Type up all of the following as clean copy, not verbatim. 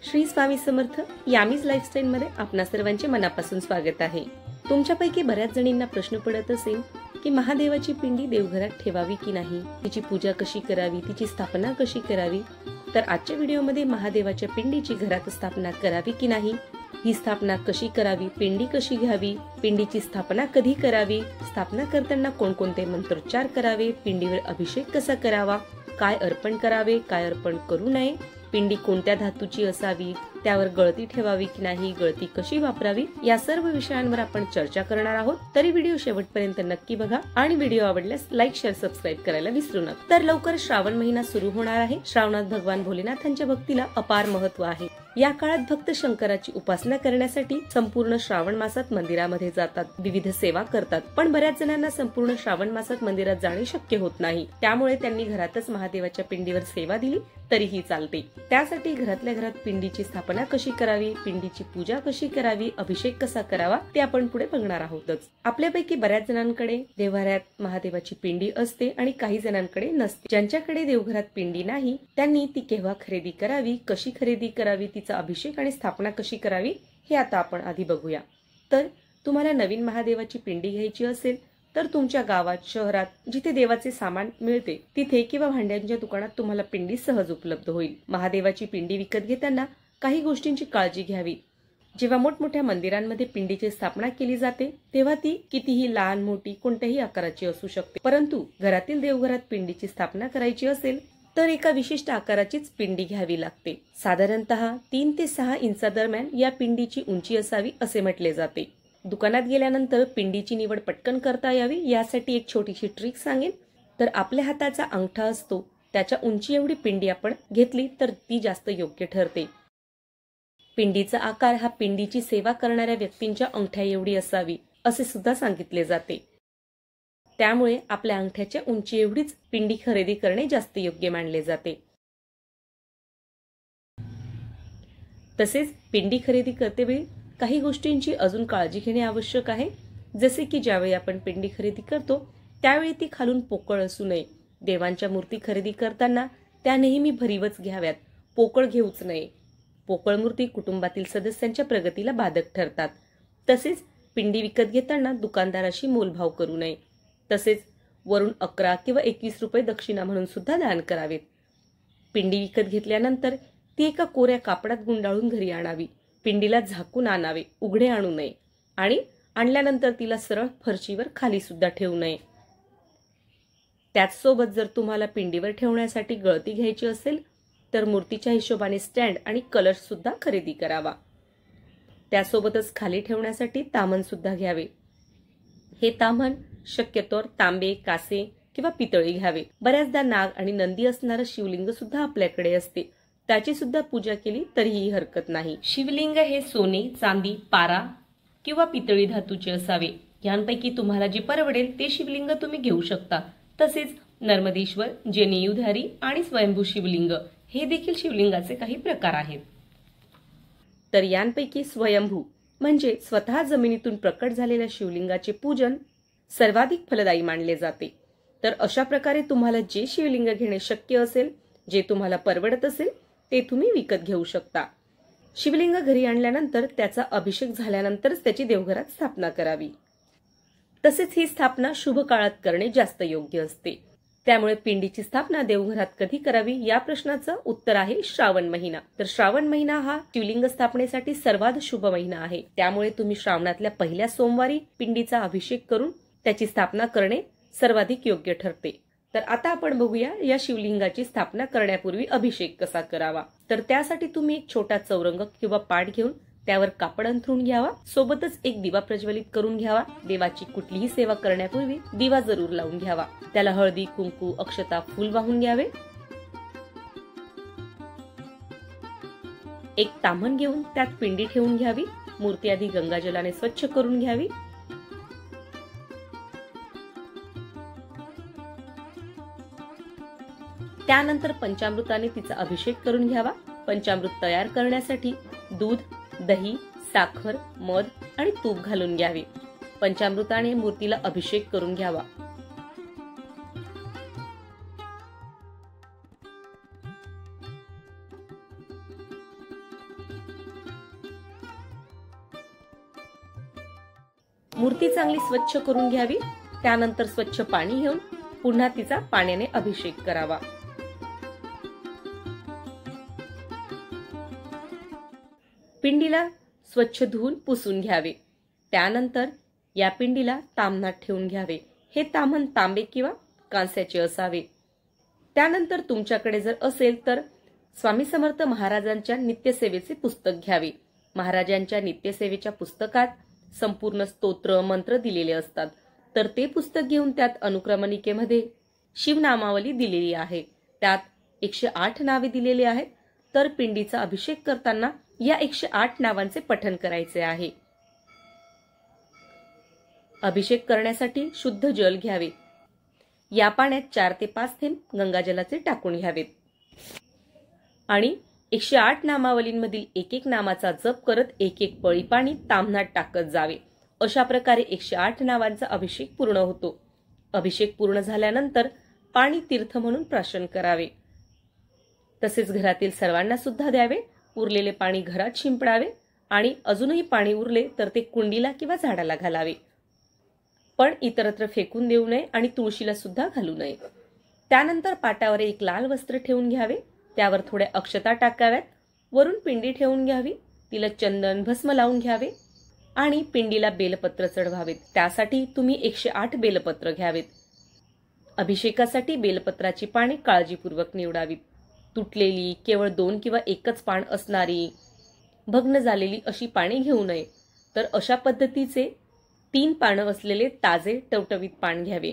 Shri Swami Samarth यामीज lifestyle मध्ये आपणा सर्वांचे मनापासून स्वागत आहे। तुमच्यापैकी बऱ्याच जणींना प्रश्न पडत असेल की महादेवाची पिंडी देवघरात ठेवावी की नाही, तिची पूजा कशी करावी, तिची स्थापना कशी करावी। तर आजच्या व्हिडिओमध्ये महादेवाच्या पिंडीची घरात स्थापना करावी की नाही, ही स्थापना कशी करावी, पिंडी कशी घ्यावी, पिंडीची स्थापना कधी करावी, स्थापना करताना कोणकोणते मंत्रोच्चार करावे, पिंडीवर अभिषेक कसा करावा, काय अर्पण करावे, काय अर्पण करू नये, पिंडी कोणत्या धातूची असावी, त्यावर गळती ठेवावी की नाही, गळती कशी वापरावी, या सर्व विषयांवर आपण चर्चा करणार आहोत। तरी व्हिडिओ शेवटपर्यंत नक्की बघा आणि व्हिडिओ आवडल्यास लाईक, शेअर, सबस्क्राईब करायला विसरू नका। तर लवकर श्रावण महिना सुरू होणार आहे। श्रावणात भगवान भोलेनाथांच्या भक्तीला अपार महत्त्व आहे। या काळात भक्त शंकराची उपासना करण्यासाठी संपूर्ण श्रावण मासात मंदिरामध्ये जातात, विविध सेवा करतात। पण बऱ्याच जणांना संपूर्ण श्रावण मासात मंदिरात जाणे शक्य होत नाही, त्यामुळे त्यांनी घरातच महादेवाच्या पिंडीवर सेवा दिली तरीही चालते। त्यासाठी घरातल्या घरात पिंडीची स्थापना कशी करावी, पिंडीची पूजा कशी करावी, अभिषेक कसा करावा ते आपण पुढे बघणार आहोतच। आपल्यापैकी बऱ्याच जणांकडे देवघरात महादेवाची पिंडी असते आणि काही जणांकडे नसते। ज्यांच्याकडे देवघरात पिंडी नाही त्यांनी ती केव्हा खरेदी करावी, कशी खरेदी करावी, तिचा अभिषेक आणि स्थापना कशी करावी हे आता आपण आधी बघूया। तर तुम्हाला नवीन महादेवाची पिंडी घ्यायची असेल तर तुमच्या गावात, शहरात जिथे देवाचे सामान मिळते तिथे किंवा भांड्यांच्या दुकानात तुम्हाला पिंडी सहज उपलब्ध होईल। महादेवाची पिंडी विकत घेताना काही गोष्टींची काळजी घ्यावी। जेव्हा मोठमोठ्या मंदिरांमध्ये पिंडीची स्थापना केली जाते तेव्हा ती कितीही लहान मोठी कोणत्याही आकाराची असू शकते, परंतु घरातील देवघरात पिंडीची स्थापना करायची असेल तर एका विशिष्ट आकाराचीच पिंडी घ्यावी लागते। साधारणतः 3 ते 6 इंचादरम्यान या पिंडीची उंची असावी असे म्हटले जाते। दुकानात गेल्यानंतर पिंडीची निवड पटकन करता यावी यासाठी एक छोटीशी ट्रिक सांगेन। तर आपल्या हाताचा अंगठा असतो त्याच्या उंची एवढी पिंडी आपण घेतली तर ती जास्त योग्य ठरते। पिंडीचा आकार हा पिंडीची सेवा करणाऱ्या व्यक्तींच्या अंगठ्या एवढी असावी असे सुद्धा सांगितले जाते। त्यामुळे आपल्या अंगठ्याच्या उंची एवढीच पिंडी खरेदी करणे जास्त योग्य मानले जाते। तसेच पिंडी खरेदी करतेवेळी काही गोष्टींची अजून काळजी घेणे आवश्यक आहे, जसे की ज्यावेळी आपण पिंडी खरेदी करतो त्यावेळी ती खालून पोकळ असू नये। देवांच्या मूर्ती खरेदी करताना त्या नेहमी भरीवच घ्याव्यात, पोकळ घेऊच नये। पोकळ मूर्ती कुटुंबातील सदस्यांच्या प्रगतीला बाधक ठरतात। तसेच पिंडी विकत घेताना दुकानदाराशी मोलभाव करू नये। तसेच वरून 11 किंवा 21 रुपये दक्षिणा म्हणून सुद्धा दान करावेत। पिंडी विकत घेतल्यानंतर ती एका कोऱ्या कापडात गुंडाळून घरी आणावी। पिंडीला झाकून आणावे, उघडे आणू नये आणि आणल्यानंतर तिला सरळ फरशीवर खाली सुद्धा ठेवू नये। त्याचसोबत जर तुम्हाला पिंडीवर ठेवण्यासाठी गळती घ्यायची असेल तर मूर्तीच्या हिशोबाने स्टँड आणि कलश सुद्धा खरेदी करावा। त्यासोबतच खाली ठेवण्यासाठी ताम्हण सुद्धा घ्यावे। हे ताम्हण शक्यतोवर तांबे, कासे किंवा पितळी घ्यावे। बऱ्याचदा नाग आणि नंदी असणारं शिवलिंग सुद्धा आपल्याकडे असते, त्याची सुद्धा पूजा केली तरीही हरकत नाही। शिवलिंग हे सोने, चांदी, पारा किंवा पितळी धातूचे असावे। यांपैकी तुम्हाला जे परवडेल ते शिवलिंग तुम्ही घेऊ शकता। तसेच नर्मदेश्वर, जनेऊधारी आणि स्वयंभू शिवलिंग हे देखील शिवलिंगाचे काही प्रकार आहेत। तर यांपैकी स्वयंभू म्हणजे स्वतः जमिनीतून प्रकट झालेल्या शिवलिंगाचे पूजन सर्वाधिक फलदायी मानले जाते। तर अशा प्रकारे तुम्हाला जे शिवलिंग घेणे शक्य असेल, जे तुम्हाला परवडत असेल ते तुम्ही विकत घेऊ शकता। शिवलिंग घरी आणल्यानंतर त्याचा अभिषेक झाल्यानंतरच त्याची देवघरात स्थापना करावी। तसेच ही स्थापना शुभ काळात करणे जास्त योग्य असते। त्यामुळे पिंडीची स्थापना देवघरात कधी करावी या प्रश्नाचं उत्तर आहे श्रावण महिना। तर श्रावण महिना हा शिवलिंग स्थापनेसाठी सर्वात शुभ महिना आहे। त्यामुळे तुम्ही श्रावणातल्या पहिल्या सोमवारी पिंडीचा अभिषेक करून त्याची स्थापना करणे सर्वाधिक योग्य ठरते। तर आता आपण बघूया या शिवलिंगाची स्थापना करण्यापूर्वी अभिषेक कसा करावा। तर त्यासाठी तुम्ही एक छोटा चौरंग किंवा पाट घेऊन त्यावर कापड अंथरून घ्यावा। सोबतच एक दिवा प्रज्वलित करून घ्यावा। देवाची कुठलीही सेवा करण्यापूर्वी दिवा जरूर लावून घ्यावा। त्याला हळदी, कुंकू, अक्षता, फूल वाहून घ्यावे। एक ताम्हण घेऊन त्यात पिंडी ठेवून घ्यावी। मूर्ती आधी गंगाजलाने स्वच्छ करून घ्यावी। त्यानंतर पंचामृताने तिचा अभिषेक करून घ्यावा। पंचामृत तयार करण्यासाठी दूध, दही, साखर, मध आणि तूप घालून घ्यावे। पंचामृताने मूर्तीला अभिषेक करून घ्यावा। मूर्ती चांगली स्वच्छ करून घ्यावी. त्यानंतर स्वच्छ पाणी घेऊन पुन्हा तिचा पाण्याने अभिषेक करावा. पिंडीला स्वच्छ धुवून पुसून घ्यावे. त्यानंतर या पिंडीला ताम्हणात ठेवून घ्यावे. हे ताम्हण तांबे किंवा कांस्याचे असावे. त्यानंतर तुमच्याकडे जर असेल तर स्वामी समर्थ महाराजांच्या नित्यसेवेचे पुस्तक घ्यावे. महाराजांच्या नित्यसेवेच्या पुस्तकात संपूर्ण स्तोत्र मंत्र दिलेले असतात. तर ते पुस्तक घेऊन त्यात अनुक्रमणिकेमध्ये शिवनामावली दिलेली आहे. त्यात 108 नावे दिलेली आहेत. तर पिंडीचा अभिषेक करताना या 108 नावांचे पठण करायचे आहे. अभिषेक करण्यासाठी शुद्ध जल घ्यावे. या पाण्यात 4 ते 5 थेंब गंगाजलाचे टाकून घ्यावेत आणि 108 नामावलींमधील एक एक नामाचा जप करत एक एक पळी पाणी ताम्हणात टाकत जावे. अशा प्रकारे 108 नावांचा अभिषेक पूर्ण होतो. अभिषेक पूर्ण झाल्यानंतर पाणी तीर्थ म्हणून प्राशन करावे. तसेच घरातील सर्वांना सुद्धा द्यावे. उरलेले पाणी घरात शिंपडावे आणि अजूनही पाणी उरले तर ते कुंडीला किंवा झाडाला घालावे. पण इतरत्र फेकून देऊ नये आणि तुळशीला सुद्धा घालू नये. त्यानंतर पाटावर एक लाल वस्त्र ठेवून घ्यावे. त्यावर थोड्या अक्षता टाकाव्यात. वरून पिंडी ठेवून घ्यावी. तिला चंदन भस्म लावून घ्यावे आणि पिंडीला बेलपत्र चढवावेत. त्यासाठी तुम्ही 108 बेलपत्र घ्यावेत. अभिषेकासाठी बेलपत्राची पाने काळजीपूर्वक निवडावीत. तुटलेली, केवळ 2 किंवा 1च पान असणारी, भग्न झालेली अशी पाने घेऊ नये. तर अशा पद्धतीचे 3 पानं असलेले ताजे टवटवीत पान घ्यावे.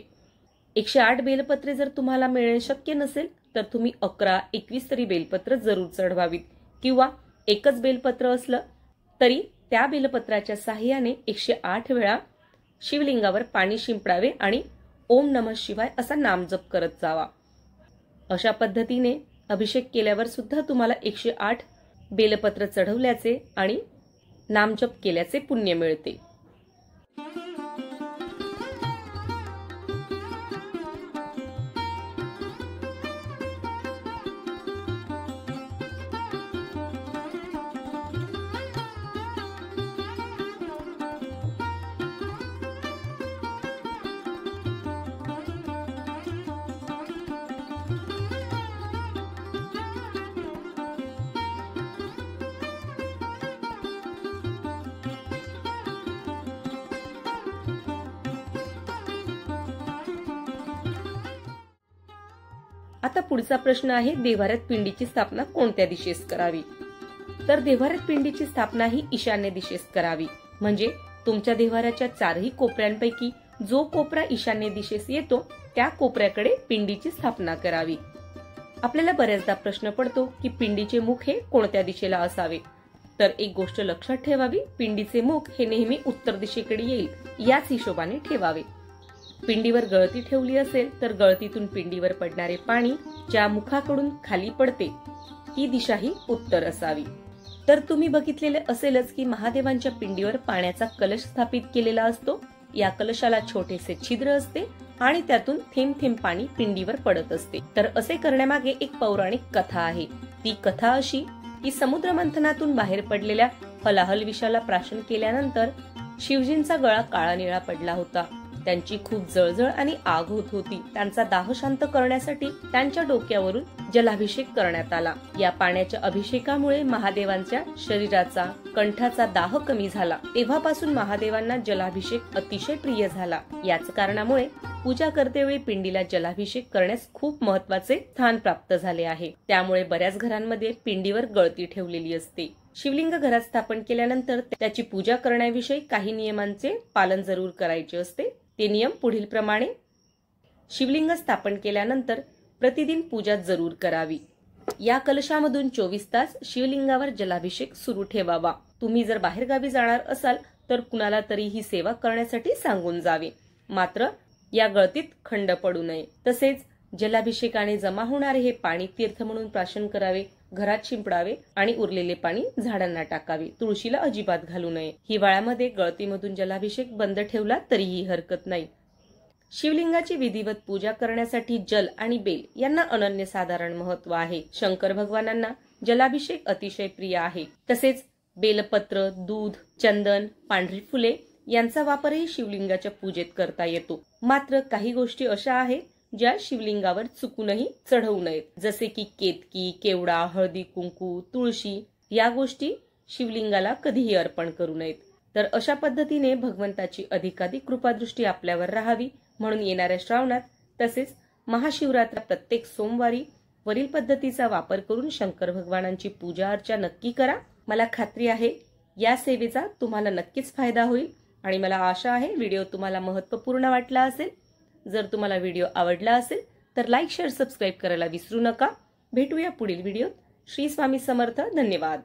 108 बेलपत्रे जर तुम्हाला मिळणे शक्य नसेल तर तुम्ही 11-21 तरी बेलपत्र जरूर चढवावीत. किंवा एकच बेलपत्र असलं तरी त्या बेलपत्राच्या साहाय्याने 108 वेळा शिवलिंगावर पाणी शिंपडावे आणि ओम नमः शिवाय असा नामजप करत जावा. अशा पद्धतीने अभिषेक केल्यावर सुद्धा तुम्हाला 108 बेलपत्र चढवल्याचे आणि नामजप केल्याचे पुण्य मिळते. आता पुढचा प्रश्न आहे, देव्हाऱ्यात पिंडीची स्थापना कोणत्या दिशेस करावी? तर देव्हाऱ्यात पिंडीची स्थापना ही ईशान्य दिशेस करावी. म्हणजे तुमच्या देव्हाऱ्याच्या 4ही कोपऱ्यांपैकी जो कोपरा ईशान्य दिशेस येतो त्या कोपऱ्याकडे पिंडीची स्थापना करावी. आपल्याला बऱ्याचदा प्रश्न पडतो की पिंडीचे मुख हे कोणत्या दिशेला असावे. तर एक गोष्ट लक्षात ठेवावी, पिंडीचे मुख हे नेहमी उत्तर दिशेकडे येईल याच हिशोबाने ठेवावे. पिंडीवर गळती ठेवली असेल तर गळतीतून पिंडीवर पडणारे पाणी ज्या मुखाकडून खाली पडते ती दिशा ही उत्तर असावी. तर तुम्ही बघितलेले असेलच की महादेवांच्या पिंडीवर पाण्याचा कलश स्थापित केलेला असतो. या कलशाला छोटेसे छिद्र असते आणि त्यातून थेंब थेंब पाणी पिंडीवर पडत असते. तर असे करण्यामागे एक पौराणिक कथा आहे. ती कथा अशी की समुद्र मंथनातून बाहेर पडलेल्या हलाहल विषाला प्राशन केल्यानंतर शिवजींचा गळा काळा निळा पडला होता. त्यांची खूप जळजळ आणि आग होत होती. त्यांचा दाह शांत करण्यासाठी त्यांच्या डोक्यावरून जलाभिषेक करण्यात आला. या पाण्याच्या अभिषेकामुळे महादेवांच्या शरीराचा, कंठाचा दाह कमी झाला. तेव्हापासून महादेवांना जलाभिषेक अतिशय प्रिय झाला. याच कारणामुळे पूजा करतेवेळी पिंडीला जलाभिषेक करण्यास खूप महत्वाचे स्थान प्राप्त झाले आहे. त्यामुळे बऱ्याच घरांमध्ये पिंडीवर गळती ठेवलेली असते. शिवलिंग घरात स्थापन केल्यानंतर त्याची पूजा करण्याविषयी काही नियमांचे पालन जरूर करायचे असते. ते नियम पुढील प्रमाणे: शिवलिंग स्थापन केल्यानंतर प्रतिदिन पूजा जरूर करावी. या कलशामधून 24 तास शिवलिंगावर जलाभिषेक सुरू ठेवावा. तुम्ही जर बाहेरगावी जाणार असाल तर कुणाला तरी ही सेवा करण्यासाठी सांगून जावे. मात्र या गळतीत खंड पडू नये. तसेच जलाभिषेकाने जमा होणारे हे पाणी तीर्थ म्हणून प्राशन करावे, घरात शिंपडावे आणि उरलेले पाणी झाडांना टाकावे. तुळशीला अजिबात घालू नये. हिवाळ्यामध्ये गळतीमधून जलाभिषेक बंद ठेवला तरीही हरकत नाही. शिवलिंगाची विधिवत पूजा करण्यासाठी जल आणि बेल यांना अनन्यसाधारण महत्व आहे. शंकर भगवानांना जलाभिषेक अतिशय प्रिय आहे. तसेच बेलपत्र, दूध, चंदन, पांढरी फुले यांचा वापरही शिवलिंगाच्या पूजेत करता येतो. मात्र काही गोष्टी अशा आहेत ज्या शिवलिंगावर चुकूनही चढवू नयेत, जसे की केतकी, केवडा, हळदी कुंकू, तुळशी या गोष्टी शिवलिंगाला कधीही अर्पण करू नयेत. तर अशा पद्धतीने भगवंताची अधिकाधिक कृपादृष्टी आपल्यावर राहावी म्हणून येणाऱ्या श्रावणात तसेच महाशिवरात्र प्रत्येक सोमवारी वरील पद्धतीचा वापर करून शंकर भगवानांची पूजा अर्चा नक्की करा. मला खात्री आहे या सेवेचा तुम्हाला नक्कीच फायदा होईल आणि मला आशा आहे व्हिडिओ तुम्हाला महत्त्वपूर्ण वाटला असेल. जर तुम्हाला व्हिडिओ आवडला असेल तर लाईक, शेअर, सबस्क्राईब करायला विसरू नका. भेटूया पुढील व्हिडिओत. श्री स्वामी समर्थ. धन्यवाद.